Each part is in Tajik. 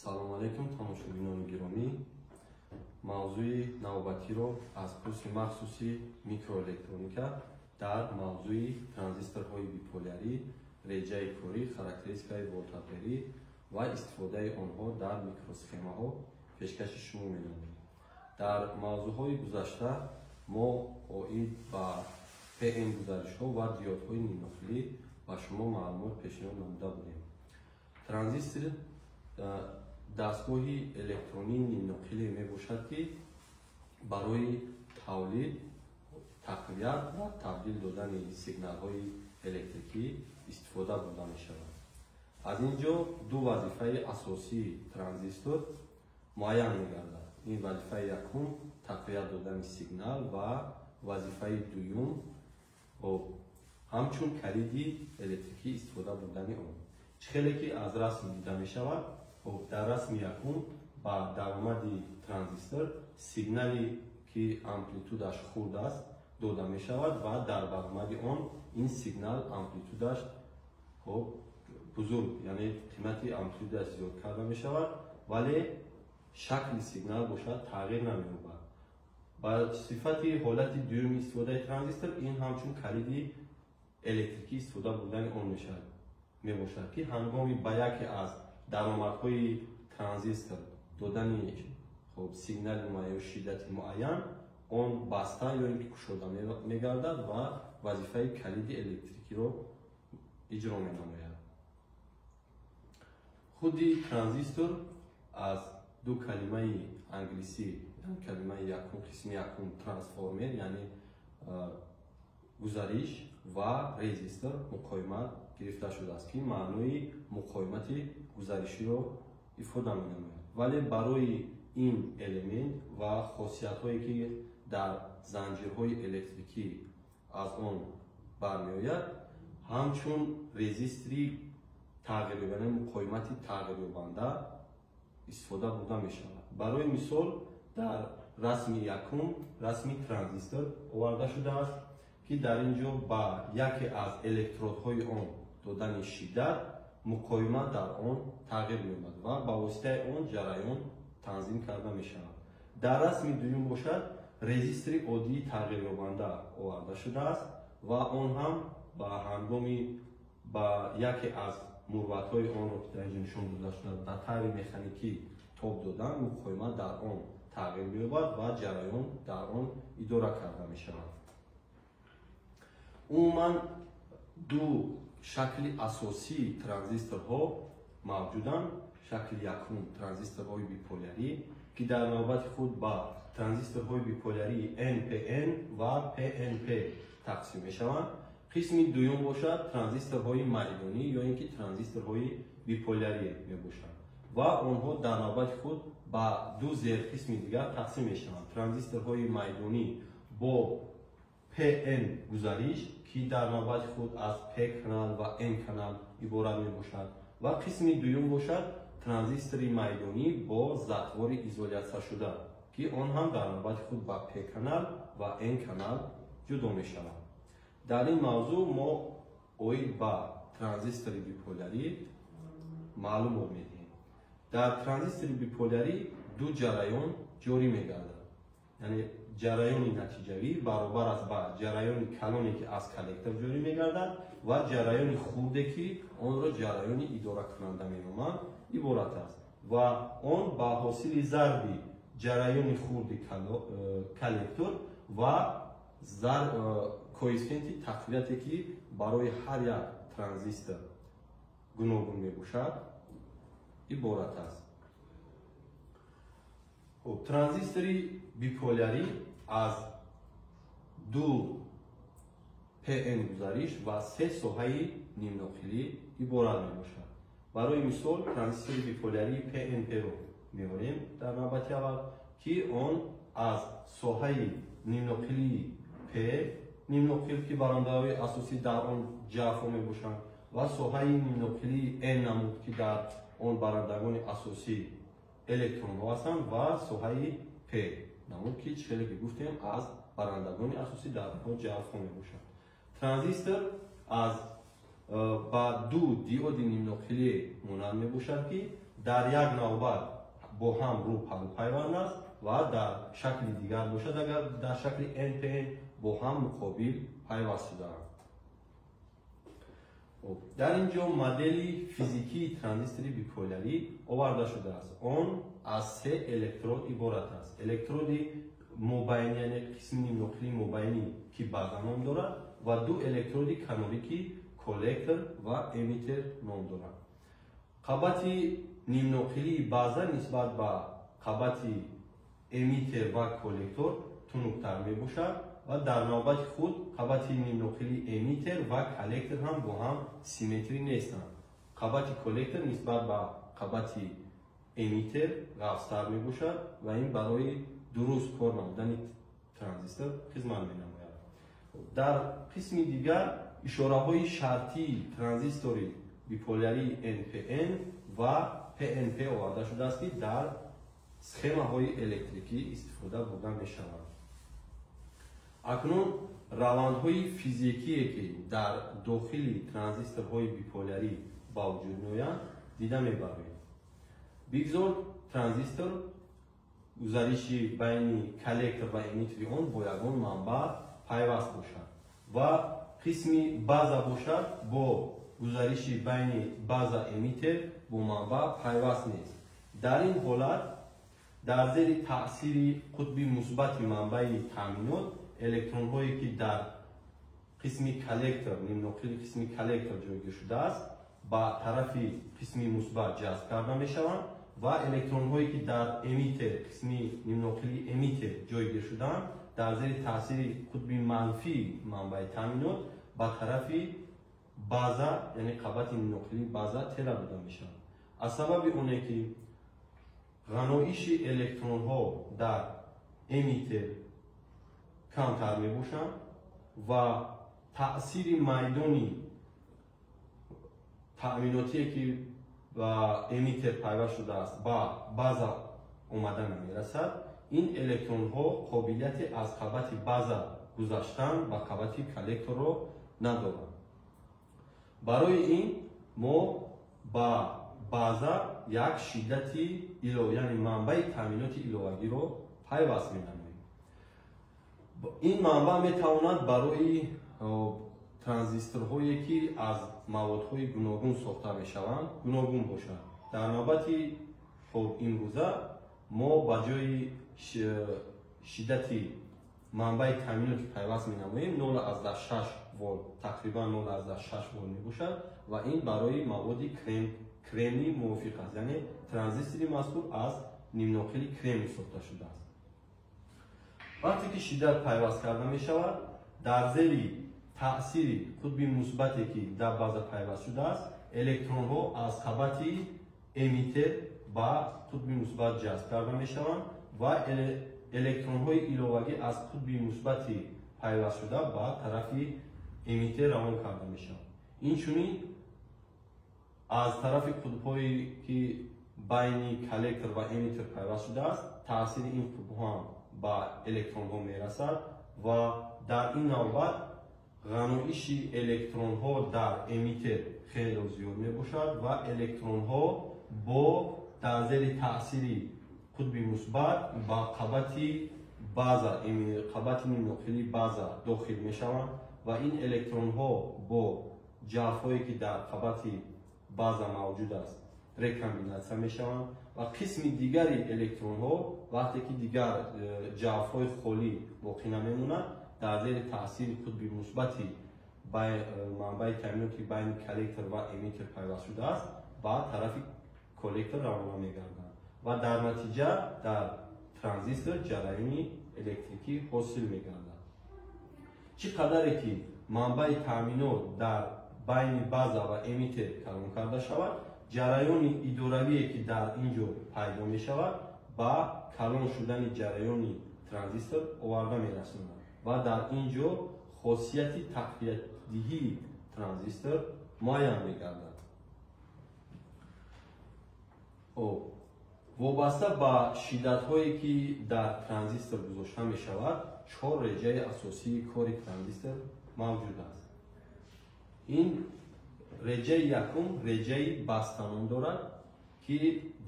салом алайкум тамошобинони гиромӣ. мавзӯи навбатиро аз курси махсуси микроэлектроника дар мавзӯи транзисторҳои биполярӣ, реҷаи корӣ, характеристикаи волтамперӣ ва истифодаи онҳо дар микросхемаҳо пешкаши шумо менамоем. дар мавзӯъҳои гузашта мо оид ба ПН гузаришҳо ва диодҳои нимнохилӣ ба шумо маълумот пешниҳод намуда будем. Транзистор дастгоҳи электронии нимнохилӣ мебошад, ки барои тавлид, тақвият ва табдил додани сигналҳои электрикӣ истифода бурда мешавад. аз ин ҷо ду вазифаи асосии транзистор муайян мегардад. ин вазифаи якум тақвият додани сигнал ва вазифаи дуюм ҳамчун калиди электрикӣ истифода бурдани он. чӣ хеле ки аз расм дида мешавад, дар расми якум ба даромади транзистор сигнале ки амплитудаш хурд аст дода мешавад ва дар баромади он ин сигнал амплитудаш бузург, яъне қимати амплитудаш зиёд карда мешавад, вале шакли сигнал бошад тағйир намеёбад. ба сифати ҳолати дуюми истифодаи транзистор ин ҳамчун калиди электрикӣ истифода бурдани он мебошад, ки ҳангоми ба яке аз даромадҳои транзистор додани сигнали муайян ё шиддати муайян, он баста ё ин ки кушода мегардад ва вазифаи калиди электрикиро иҷро менамояд. худи транзистор аз ду калимаи англисӣ, калимаи якум, қисми якум трансформер, яъне гузариш ва резистор муқоимат гирифта шудааст, ки маънои муқоимати гузариширо ифода менамояд. вале барои ин элемент ва хосиятҳое ки дар занҷирҳои электрикӣ аз он бармеояд, ҳамчун резистори тағйирёбанда, муқоимати тағйирёбанда истифода бурда мешавад. барои мисол дар расми якум, расми транзистор оварда шудааст, ки дар ин ҷо ба яке аз электродҳои он додани шиддат муқоимат дар он тағйир меёбад ва ба воситаи он ҷараён танзим карда мешавад. дар расми дуюм бошад, резистори оддии тағйирёбанда оварда шудааст ва он ҳам ба ҳангоми ба яке аз мурватҳои онро ки дар инҷо нишон дода шудааст ба таври механикӣ тоб додан муқоимат дар он тағйир меёбад ва ҷараён дар он идора карда мешавад. умуман ду шакли асосии транзисторҳо мавҷуданд. шакли якум транзисторҳои биполярӣ, ки дар навбати худ ба транзисторҳои биполярии NPN ва PNP тақсим мешаванд. қисми дуюм бошад транзисторҳои майдонӣ ё ин ки транзисторҳои биполярӣ мебошанд ва онҳо дар навбати худ ба ду зерқисми дигар тақсим мешаванд. транзисторҳои майдонӣ бо PN гузариш, ки дар навбати худ аз P канал ва N канал иборат мебошад, ва қисми дуюм бошад транзистори майдонӣ бо затвори изолятсияшуда, ки он ҳам дар навбати худ ба P канал ва N канал ҷудо мешавад. дар ин мавзӯъ мо оид ба транзистори биполярӣ маълумот медиҳем. дар транзистори биполярӣ ду ҷараён ҷорӣ мегардад, яъне ҷараёни натиҷавӣ баробар аст ба ҷараёни калоне ки аз коллектор ҷорӣ мегардад ва ҷараёни хурде ки онро ҷараёни идоракунанда меноманд иборат аст ва он ба ҳосили зарби ҷараёни хурди коллектор ва коэффициенти тақвияте ки барои ҳар як транзистор гуногун мебошад иборат аст. транзистори биполярӣ аз ду PN гузариш ва се соҳаи нимнохилӣ иборат мебошад. барои мисол транзистори биполярии PNP-ро меорем дар навбати аввал, ки он аз соҳаи нимнохилии P, нимнохил ки барандаҳои асосӣ дар он ҷафҳо мебошанд, ва соҳаи нимнохилии N намуд ки дар он барандагони асосӣ электронҳо ҳастанд, ва соҳаи P намуд ки чӣ хеле ки гуфтем аз барандагони асосӣ дар он ҷафҳо мебошад. транзистор аз ба ду диоди нимнохилӣ монанд мебошад, ки дар як навбат бо ҳам рӯ пайванд аст ва дар шакли дигар бошад, агар дар шакли NPN бо ҳам муқобил пайваст шудаанд. дар ин ҷо модели физикии транзистори биполярӣ оварда шудааст. Он аз се электрод иборат аст. Электроди мобайни, яъне қисми нимнуқлии мобайнӣ ки база ном дорад ва ду электроди канорӣ ки коллектор ва эмитер ном дорад. қабати нимнуқлии база нисбат ба қабати эмитер ва коллектор тунуктар мебошад ва дар навбати худ қабати нимнуқлии эмитер ва коллектор ҳам бо ҳам симметрӣ нестанд. қабати коллектор нисбат ба қабати эмитер ғафстар мебошад ва ин барои дуруст кор намудани транзистор хизмат менамояд. дар қисми дигар ишораҳои шартии транзистори биполярии NPN ва PNP оварда шудааст ки дар схемаҳои электрикӣ истифода бурда мешаванд. акнун равандҳои физикие ки дар дохили транзисторҳои биполярӣ ба вуҷуд меоянд дида мебароем. бигзор транзистор гузариши байни коллектор ва эмитери он бо ягон манбаъ пайваст бошад ва қисми база бошад бо гузариши байни база эмитер бо манбаъ пайваст нест. дар ин ҳолат дар зери таъсири қутби мусбати манбаи таъминот электронҳое ки дар қисми коллектор, нимнуқлии қисми коллектор ҷойгир шудааст ба тарафи қисми мусбат ҷазб карда мешаванд ва электронҳое ки дар эмитер, қисми нимнуқлии эмитер ҷойгир шудаанд дар зери таъсири қутби манфии манбаи таъминот ба тарафи база, яъне қабати нимнуқлии база тела бурда мешаванд. аз сабаби оне ки ғаноиши электронҳо дар эмитер камтар мебошанд ва таъсири майдони таъминотие ки ба эмитер пайваст шудааст ба база омада намерасад, ин электронҳо қобилияте аз қабати база гузаштан ба қабати коллекторро надоранд. барои ин мо ба база як шиддати илова, яъне манбаи таъминоти иловагиро пайваст менамоем. ин манбаъ метавонад барои транзисторҳое ки аз маводҳои гуногун сохта мешаванд гуногун бошад. дар навбати имрӯза мо ба ҷои шиддати манбаи таъминоти пайваст менамоем 0,6 вольт, тақрибан 0,6 вольт мебошад ва ин барои маводи кремни мувофиқ аст, яъне транзистори мазкур аз нимнуқили кремни сохта шудааст. вақте ки шиддат пайваст карда мешавад, дар зери таъсири қутби мусбате ки дар база пайваст шудааст, электронҳо аз қабати эмитер ба қутби мусбат ҷазб карда мешаванд ва электронҳои иловагӣ аз қутби мусбати пайваст шуда ба тарафи эмитер равон карда мешаванд. инчунин аз тарафи қутбҳое ки байни коллектор ва эмитер пайваст шудааст, таъсири ин қутбҳо ҳам ба электронҳо мерасад ва дар ин навбат ғаноиши электронҳо дар эмитер хеле зиёд мебошад ва электронҳо бо дар зери таъсири қутби мусбат ба қабати база, қабати нимнуқили база дохил мешаванд ва ин электронҳо бо ҷафҳое ки дар қабати база мавҷуд аст рекомбинатсия мешаванд ва қисми дигари электронҳо вақте ки дигар ҷафҳои холӣ боқӣ намемонад, дар зери таъсири қутби мусбати манбаи таъминоти байни коллектор ва эмитер пайваст шудааст ба тарафи коллектор равона мегарданд ва дар натиҷа дар транзистор ҷараёни электрикӣ ҳосил мегардад. чӣ қадаре ки манбаи таъминот дар байни база ва эмитер калон карда шавад, ҷараёни идоравие ки дар ин ҷо пайдо мешавад ба калон шудани ҷараёни транзистор оварда мерасонад ва дар ин ҷо хосияти тақвиятдиҳии транзистор муайян мегардад. вобаста ба шиддатҳое ки дар транзистор гузошта мешавад, 4 реҷаи асосии кори транзистор мавҷуд аст. ин реҷаи якум реҷаи бастаном дорад ки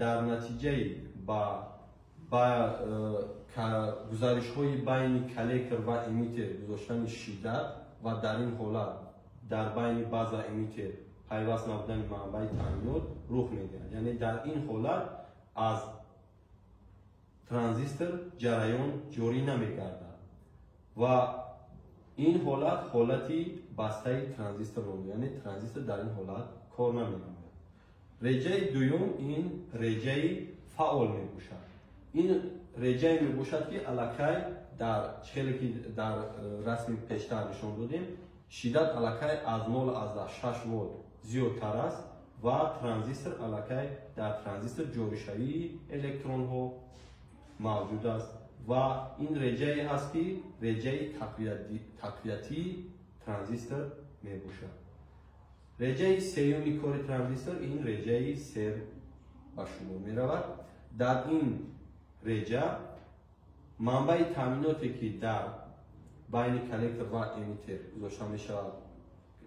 дар натиҷаи ба гузаришҳои байни коллектор ва эмитер гузоштани шиддат ва дар ин ҳолат дар байни база эмитер пайваст набудани манбаи таъминот рух медиҳад. Яъне дар ин ҳолат аз транзистор ҷараён ҷорӣ намегардад ва ин ҳолат ҳолати бастаи транзистор номид, яъне транзистор дар ин ҳолат кор намекунад. Реҷаи дуюм ин реҷаи фаъол мебошад. Ин реҷае мебошад ки аллакай хеле ки дар расми пештар нишон додем, шиддат аллакай аз 0,6 волт зиёдтар аст ва транзистор аллакай дар транзистор ҷоришавии электронҳо мавҷуд аст ва ин реҷае ҳаст ки реҷаи тақвиятии транзистор мебошад. реҷаи сеюми кори транзистор ин реҷаи сер ба шумор меравад. дар ин реҷа манбаи таъминоте ки дар байни коллектор ва эмитер гузошта мешавад,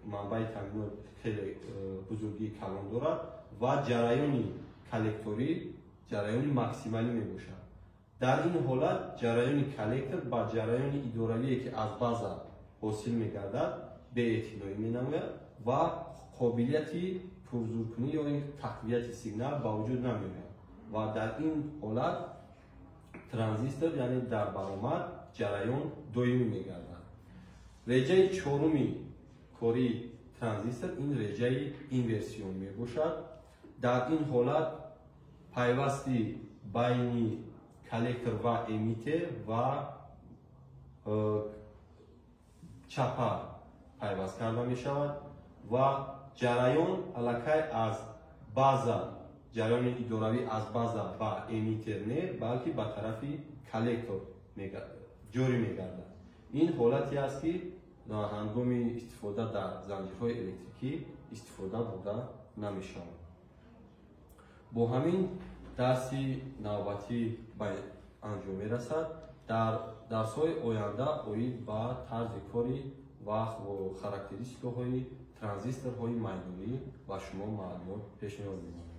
манбаи таъминот хеле бузургии калон дорад ва ҷараёни коллекторӣ ҷараёни максималӣ мебошад. дар ин ҳолат ҷараёни коллектор ба ҷараёни идоравие ки аз база ҳосил мегардад беэътиноӣ менамояд ва қобилияти пурзуркунӣ ё тақвияти сигнал ба вуҷуд намеояд ва дар ин ҳолат транзистор яъне дар баромад ҷараён доимӣ мегардад. реҷаи чоруми кории транзистор ин реҷаи инверсион мебошад. дар ин ҳолат пайвасти байни коллектор ва эмитер ва чапа пайваст карда мешавад ва ҷараён аллакай аз база ҷараёни идоравӣ аз база ба эмитер не балки ба тарафи коллектор ҷорӣ мегардад. ин ҳолате аст ки ҳангоми истифода дар занҷирҳои электрикӣ истифода бурда намешавад. бо ҳамин дарси навбатӣ ба анҷом мерасад. дар дарсҳои оянда оид ба тарзи кори ва характеристикаҳои транзисторҳои майдонӣ ба шумо маълумот пешниҳод мекунам.